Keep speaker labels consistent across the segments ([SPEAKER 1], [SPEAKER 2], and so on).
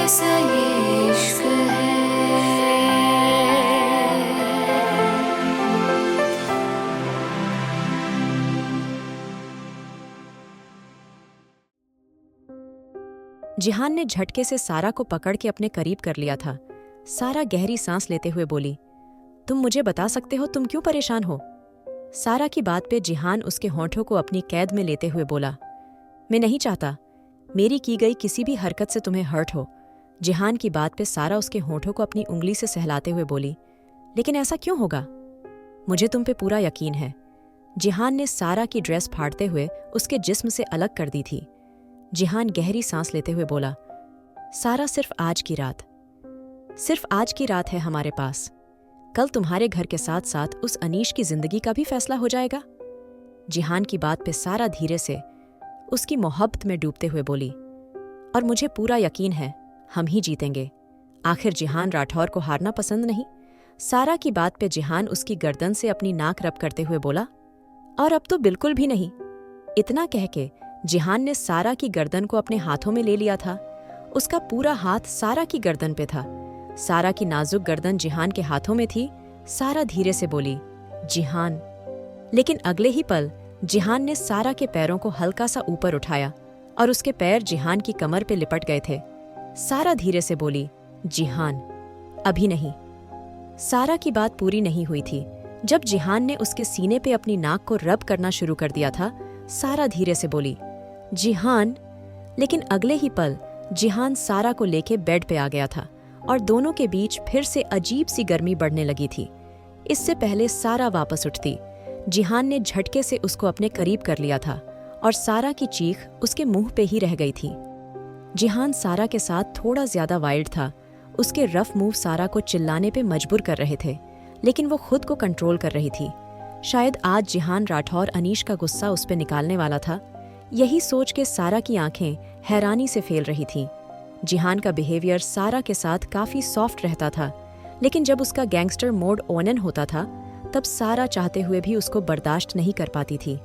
[SPEAKER 1] कैसा ये इश्क है।
[SPEAKER 2] जिहान ने झटके से सारा को पकड़ के अपने करीब कर लिया था। सारा गहरी सांस लेते हुए बोली, तुम मुझे बता सकते हो तुम क्यों परेशान हो? सारा की बात पे जिहान उसके होंठों को अपनी कैद में लेते हुए बोला, मैं नहीं चाहता मेरी की गई किसी भी हरकत से तुम्हें हर्ट हो। जिहान की बात पे सारा उसके होंठों को अपनी उंगली से सहलाते हुए बोली, लेकिन ऐसा क्यों होगा? मुझे तुम पे पूरा यकीन है। जिहान ने सारा की ड्रेस फाड़ते हुए उसके जिस्म से अलग कर दी थी। जिहान गहरी सांस लेते हुए बोला, सारा सिर्फ आज की रात है हमारे पास। कल तुम्हारे घर के साथ साथ उस अनीश की जिंदगी का भी फैसला हो जाएगा। जिहान की बात पे सारा धीरे से उसकी मोहब्बत में डूबते हुए बोली, और मुझे पूरा यकीन है हम ही जीतेंगे। आखिर जिहान राठौर को हारना पसंद नहीं। सारा की बात पे जिहान उसकी गर्दन से अपनी नाक रब करते हुए बोला, और अब तो बिल्कुल भी नहीं। इतना कह के जिहान ने सारा की गर्दन को अपने हाथों में ले लिया था। उसका पूरा हाथ सारा की गर्दन पे था। सारा की नाजुक गर्दन जिहान के हाथों में थी। सारा धीरे से बोली, जिहान। लेकिन अगले ही पल जिहान ने सारा के पैरों को हल्का सा ऊपर उठाया और उसके पैर जिहान की कमर पे लिपट गए थे। सारा धीरे से बोली, जिहान, अभी नहीं। सारा की बात पूरी नहीं हुई थी जब जिहान ने उसके सीने पे अपनी नाक को रब करना शुरू कर दिया था। सारा धीरे से बोली, जिहान। लेकिन अगले ही पल जिहान सारा को लेके बेड पे आ गया था और दोनों के बीच फिर से अजीब सी गर्मी बढ़ने लगी थी। इससे पहले सारा वापस उठती, जिहान ने झटके से उसको अपने करीब कर लिया था और सारा की चीख उसके मुंह पे ही रह गई थी। जिहान सारा के साथ थोड़ा ज्यादा वाइल्ड था। उसके रफ मूव सारा को चिल्लाने पे मजबूर कर रहे थे, लेकिन वो खुद को कंट्रोल कर रही थी। शायद आज जिहान राठौर अनीश का गुस्सा उस पे निकालने वाला था। यही सोच के सारा की आंखें हैरानी से फैल रही थीं। जिहान का बिहेवियर सारा के साथ काफी सॉफ्ट रहता था, लेकिन जब उसका गैंगस्टर मोड ऑन होता था तब सारा चाहते हुए भी उसको बर्दाश्त नहीं कर पाती थी।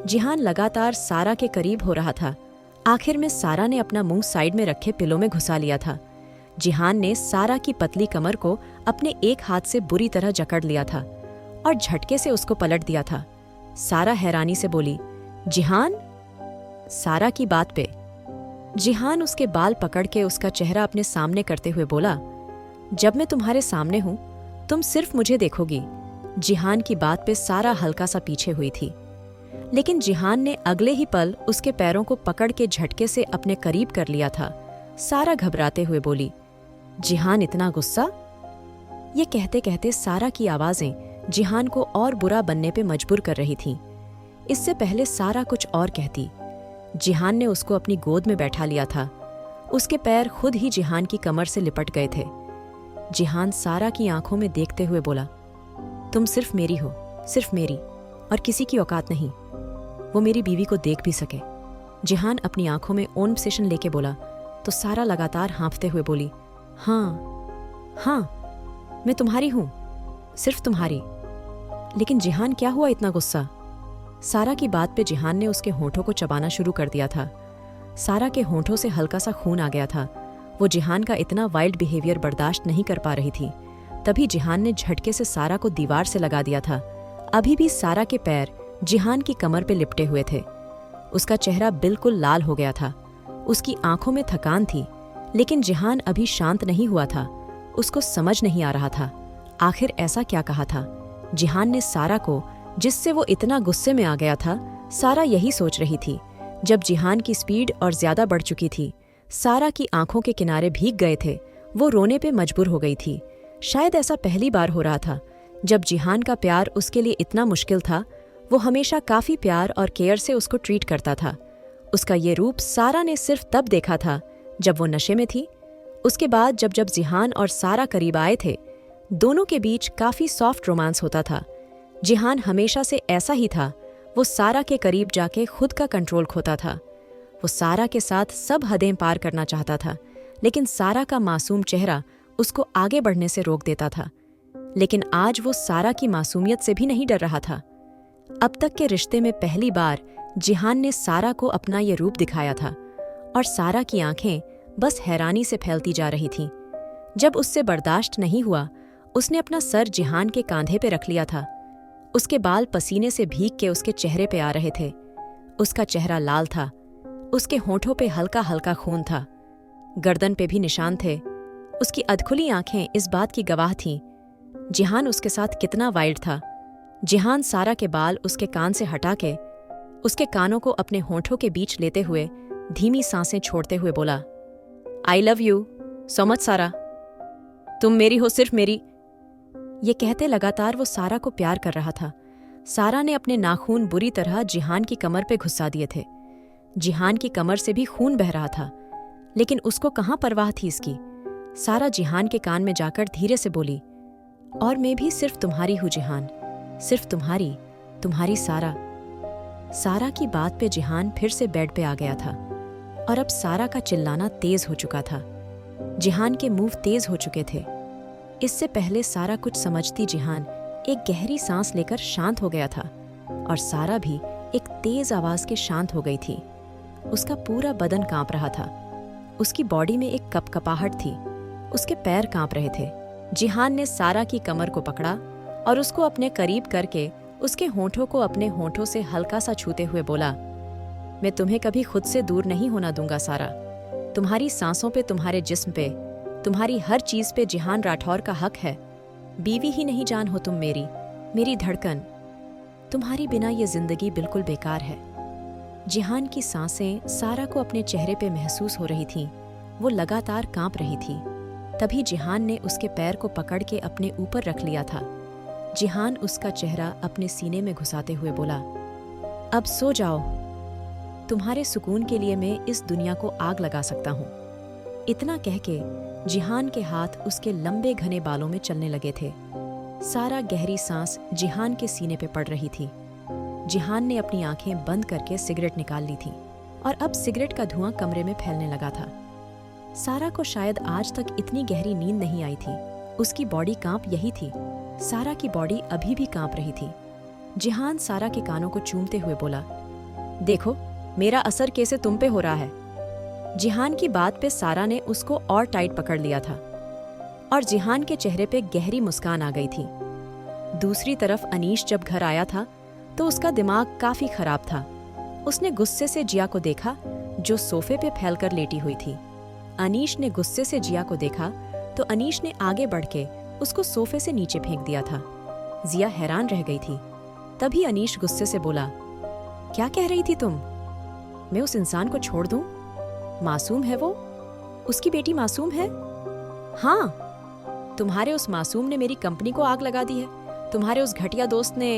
[SPEAKER 2] जिहान लगातार सारा के करीब हो रहा था। आखिर में सारा ने अपना मुंह साइड में रखे पिलो में घुसा लिया था। जिहान ने सारा की पतली कमर को अपने एक हाथ से बुरी तरह जकड़ लिया था और झटके से उसको पलट दिया था। सारा हैरानी से बोली, जिहान। सारा की बात पे जिहान उसके बाल पकड़ के उसका चेहरा अपने सामने करते हुए बोला, जब मैं तुम्हारे सामने हूं तुम सिर्फ मुझे देखोगी। जिहान की बात पे सारा हल्का सा पीछे हुई थी, लेकिन जिहान ने अगले ही पल उसके पैरों को पकड़ के झटके से अपने करीब कर लिया था। सारा घबराते हुए बोली, जिहान इतना गुस्सा? ये कहते कहते सारा की आवाजें जिहान को और बुरा बनने पे मजबूर कर रही थीं। इससे पहले सारा कुछ और कहती, जिहान ने उसको अपनी गोद में बैठा लिया था। उसके पैर खुद ही जिहान की कमर से लिपट गए थे। जिहान सारा की आंखों में देखते हुए बोला, तुम सिर्फ मेरी हो, सिर्फ मेरी, और किसी की औकात नहीं। वो मेरी बीवी को देख भी सके। जिहान अपनी आंखों में ओन पोजीशन लेके बोला तो सारा लगातार हाँफते हुए बोली, हाँ, मैं तुम्हारी हूं, सिर्फ तुम्हारी। लेकिन जिहान क्या हुआ इतना गुस्सा? सारा की बात पे जिहान ने उसके होंठों को चबाना शुरू कर दिया था। सारा के होंठों से हल्का सा खून आ गया था। वो जिहान का इतना वाइल्ड बिहेवियर बर्दाश्त नहीं कर पा रही थी। तभी जिहान ने झटके से सारा को दीवार से लगा दिया था। अभी भी सारा के पैर जिहान की कमर पे लिपटे हुए थे। उसका चेहरा बिल्कुल लाल हो गया था। उसकी आंखों में थकान थी, लेकिन जिहान अभी शांत नहीं हुआ था। उसको समझ नहीं आ रहा था आखिर ऐसा क्या कहा था जिहान ने सारा को, जिससे वो इतना गुस्से में आ गया था। सारा यही सोच रही थी। जब जिहान की स्पीड और ज्यादा बढ़ चुकी थी, सारा की आंखों के किनारे भीग गए थे। वो रोने पे मजबूर हो गई थी। शायद ऐसा पहली बार हो रहा था जब जिहान का प्यार उसके लिए इतना मुश्किल था। वो हमेशा काफी प्यार और केयर से उसको ट्रीट करता था। उसका ये रूप सारा ने सिर्फ तब देखा था जब वो नशे में थी। उसके बाद जब जब जिहान और सारा करीब आए थे, दोनों के बीच काफी सॉफ्ट रोमांस होता था। जिहान हमेशा से ऐसा ही था। वो सारा के करीब जाके खुद का कंट्रोल खोता था। वो सारा के साथ सब हदें पार करना चाहता था, लेकिन सारा का मासूम चेहरा उसको आगे बढ़ने से रोक देता था। लेकिन आज वो सारा की मासूमियत से भी नहीं डर रहा था। अब तक के रिश्ते में पहली बार जिहान ने सारा को अपना ये रूप दिखाया था और सारा की आंखें बस हैरानी से फैलती जा रही थीं। जब उससे बर्दाश्त नहीं हुआ, उसने अपना सर जिहान के कांधे पे रख लिया था। उसके बाल पसीने से भीग के उसके चेहरे पे आ रहे थे। उसका चेहरा लाल था, उसके होठों पे हल्का हल्का खून था, गर्दन पे भी निशान थे। उसकी अधखुली आंखें इस बात की गवाह थीं जिहान उसके साथ कितना वाइल्ड था। जिहान सारा के बाल उसके कान से हटा के उसके कानों को अपने होठों के बीच लेते हुए धीमी सांसें छोड़ते हुए बोला, I love you so much सारा, तुम मेरी हो, सिर्फ मेरी। ये कहते लगातार वो सारा को प्यार कर रहा था। सारा ने अपने नाखून बुरी तरह जिहान की कमर पे घुसा दिए थे। जिहान की कमर से भी खून बह रहा था, लेकिन उसको कहाँ परवाह थी इसकी। सारा जिहान के कान में जाकर धीरे से बोली, और मैं भी सिर्फ तुम्हारी हूँ जिहान, सिर्फ तुम्हारी, तुम्हारी सारा। सारा की बात पे जिहान फिर से बेड पे आ गया था और अब सारा का चिल्लाना तेज हो चुका था। जिहान के मुंह तेज हो चुके थे। इससे पहले सारा कुछ समझती जिहान एक गहरी सांस लेकर शांत हो गया था और सारा भी एक तेज आवाज के शांत हो गई थी। उसका पूरा बदन कांप रहा था। उसकी बॉडी में एक कपकपाहट थी। उसके पैर कांप रहे थे। जिहान ने सारा की कमर को पकड़ा और उसको अपने करीब करके उसके होठों को अपने होठों से हल्का सा छूते हुए बोला, मैं तुम्हें कभी खुद से दूर नहीं होना दूंगा सारा। तुम्हारी सांसों पे, तुम्हारे जिस्म पे, तुम्हारी हर चीज पे जिहान राठौर का हक है। बीवी ही नहीं जान हो तुम मेरी, मेरी धड़कन। तुम्हारी बिना ये जिंदगी बिल्कुल बेकार है। जिहान की सांसें सारा को अपने चेहरे पे महसूस हो रही थीं। वो लगातार कांप रही थी। तभी जिहान ने उसके पैर को पकड़ के अपने ऊपर रख लिया था। जिहान उसका चेहरा अपने सीने में घुसाते हुए बोला, अब सो जाओ। तुम्हारे सुकून के लिए मैं इस दुनिया को आग लगा सकता हूँ। इतना कह के जिहान के हाथ उसके लंबे घने बालों में चलने लगे थे। सारा गहरी सांस जिहान के सीने पे पड़ रही थी। जिहान ने अपनी आंखें बंद करके सिगरेट निकाल ली थी और अब सिगरेट का धुआं कमरे में फैलने लगा था। सारा को शायद आज तक इतनी गहरी नींद नहीं आई थी। उसकी बॉडी कांप यही थी। सारा की बॉडी अभी भी कांप रही थी। जिहान सारा के कानों को चूमते हुए बोला, देखो मेरा असर कैसे तुम पे हो रहा है। जिहान की बात पे सारा ने उसको और टाइट पकड़ लिया था और जिहान के चेहरे पे गहरी मुस्कान आ गई थी। दूसरी तरफ अनीश जब घर आया था तो उसका दिमाग काफी खराब था। उसने गुस्से से जिया को देखा जो सोफे पे फैलकर लेटी हुई थी। अनीश ने गुस्से से जिया को देखा तो अनीश ने आगे बढ़ के उसको सोफे से नीचे फेंक दिया था। जिया हैरान रह गई थी। तभी अनीश गुस्से से बोला, क्या कह रही थी तुम? मैं उस इंसान को छोड़ दूं? मासूम है वो, उसकी बेटी मासूम है। हाँ, तुम्हारे उस मासूम ने मेरी कंपनी को आग लगा दी है। तुम्हारे उस घटिया दोस्त ने।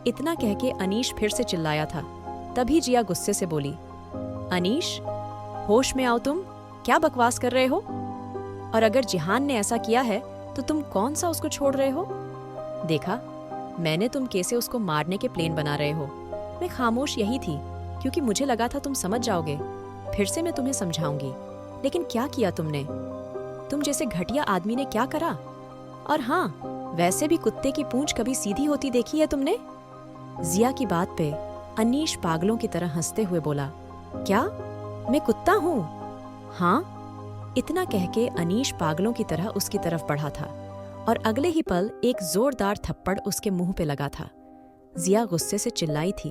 [SPEAKER 2] इतना कह के अनीश फिर से चिल्लाया था। तभी जिया गुस्से से बोली, अनीश होश में आओ, तुम क्या बकवास कर रहे हो? और अगर जिहान ने ऐसा किया है तो तुम कौन सा उसको छोड़ रहे हो? देखा, मैंने तुम कैसे उसको मारने के प्लान बना रहे हो। मैं खामोश यही थी क्योंकि मुझे लगा था तुम समझ जाओगे। फिर से मैं तुम्हें समझाऊंगी, लेकिन क्या किया तुमने? तुम जैसे घटिया आदमी ने क्या करा? और हाँ, वैसे भी कुत्ते की पूंछ कभी सीधी होती देखी है तुमने? जिया की बात पे अनीश पागलों की तरह हंसते हुए बोला, क्या मैं कुत्ता हूँ? हाँ। इतना कह के अनीश पागलों की तरह उसकी तरफ बढ़ा था और अगले ही पल एक जोरदार थप्पड़ उसके मुंह पे लगा था। जिया गुस्से से चिल्लाई थी।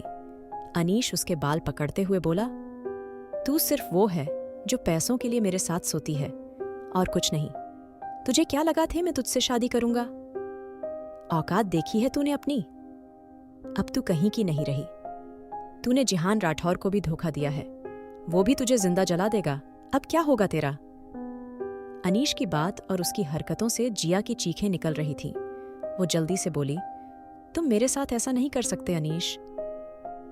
[SPEAKER 2] अनीश उसके बाल पकड़ते हुए बोला, तू सिर्फ वो है जो पैसों के लिए मेरे साथ सोती है और कुछ नहीं। तुझे क्या लगा थे मैं तुझसे शादी करूंगा? औकात देखी है तूने अपनी? अब तू कहीं की नहीं रही। तूने जिहान राठौर को भी धोखा दिया है, वो भी तुझे जिंदा जला देगा। अब क्या होगा तेरा? अनीश की बात और उसकी हरकतों से जिया की चीखें निकल रही थीं। वो जल्दी से बोली, तुम मेरे साथ ऐसा नहीं कर सकते अनीश,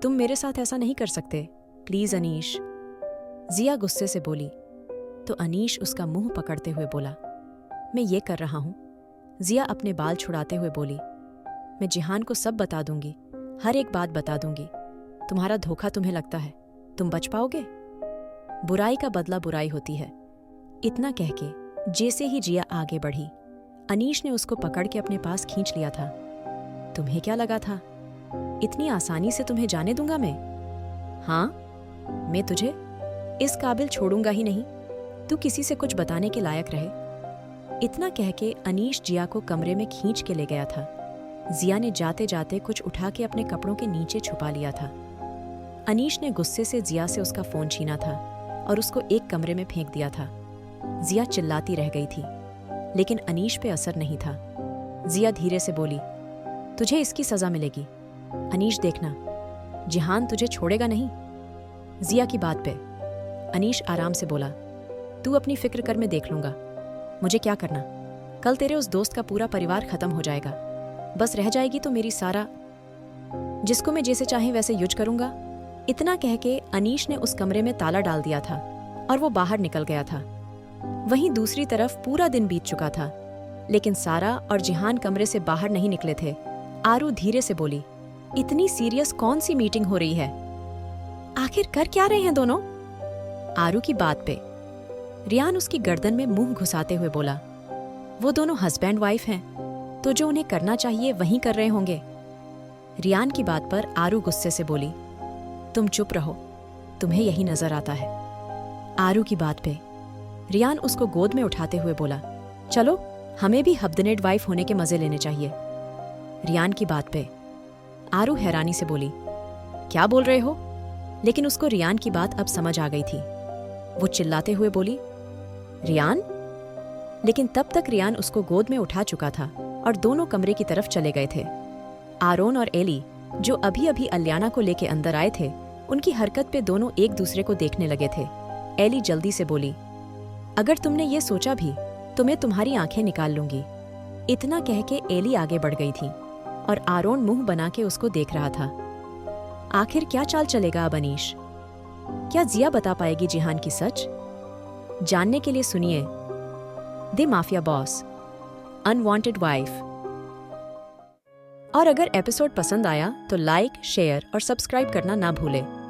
[SPEAKER 2] तुम मेरे साथ ऐसा नहीं कर सकते, प्लीज अनीश। जिया गुस्से से बोली तो अनीश उसका मुंह पकड़ते हुए बोला, मैं ये कर रहा हूं। जिया अपने बाल छुड़ाते हुए बोली, मैं जिहान को सब बता दूंगी, हर एक बात बता दूंगी। तुम्हारा धोखा तुम्हें लगता है तुम बच पाओगे? बुराई का बदला बुराई होती है। इतना कह के जैसे ही जिया आगे बढ़ी, अनीश ने उसको पकड़ के अपने पास खींच लिया था। तुम्हें क्या लगा था इतनी आसानी से तुम्हें जाने दूंगा मैं? हाँ, मैं तुझे इस काबिल छोड़ूंगा ही नहीं। तू किसी से कुछ बताने के लायक रहे। इतना कह के अनीश जिया को कमरे में खींच के ले गया था। जिया ने जाते जाते कुछ उठा के अपने कपड़ों के नीचे छुपा लिया था। अनीश ने गुस्से से जिया से उसका फोन छीना था और उसको एक कमरे में फेंक दिया था। जिया चिल्लाती रह गई थी, लेकिन अनीश पे असर नहीं था। जिया धीरे से बोली, तुझे इसकी सजा मिलेगी। अनीश देखना, जिहान तुझे छोड़ेगा नहीं। जिया की बात पे अनीश आराम से बोला, तू अपनी फिक्र कर, मैं देख लूंगा। मुझे क्या करना? कल तेरे उस दोस्त का पूरा परिवार खत्म हो जाएगा, बस रह जाएगी तो मेरी सारा, जिसको मैं जैसे चाहे वैसे यूज करूंगा। इतना कह के अनीश ने उस कमरे में ताला डाल दिया था और वो बाहर निकल गया था। वहीं दूसरी तरफ पूरा दिन बीत चुका था, लेकिन सारा और जिहान कमरे से बाहर नहीं निकले थे। आरू धीरे से बोली, इतनी सीरियस कौन सी मीटिंग हो रही है? आखिर कर क्या रहे हैं दोनों? आरू की बात पे रियान उसकी गर्दन में मुंह घुसाते हुए बोला, वो दोनों हस्बैंड वाइफ हैं, तो जो उन्हें करना चाहिए वहीं कर रहे होंगे। रियान की बात पर आरू गुस्से से बोली, तुम चुप रहो, तुम्हें यही नजर आता है। आरू की बात पे रियान उसको गोद में उठाते हुए बोला, चलो हमें भी हब्दनेट वाइफ होने के मजे लेने चाहिए। रियान की बात पे आरू हैरानी से बोली, क्या बोल रहे हो? लेकिन उसको रियान की बात अब समझ आ गई थी। वो चिल्लाते हुए बोली, रियान? लेकिन तब तक रियान उसको गोद में उठा चुका था और दोनों कमरे की तरफ चले गए थे। आरोन और एली, जो अभी अभी अलियाना को लेके अंदर आए थे, उनकी हरकत पे दोनों एक दूसरे को देखने लगे थे। एली जल्दी से बोली, अगर तुमने ये सोचा भी तो मैं तुम्हारी आंखें निकाल लूंगी। इतना कह के एली आगे बढ़ गई थी और आरोन मुंह बना के उसको देख रहा था। आखिर क्या चाल चलेगा अब अनीश? क्या जिया बता पाएगी जिहान की सच? जानने के लिए सुनिए the mafia boss, unwanted wife. और अगर एपिसोड पसंद आया तो लाइक, शेयर और सब्सक्राइब करना ना भूलें।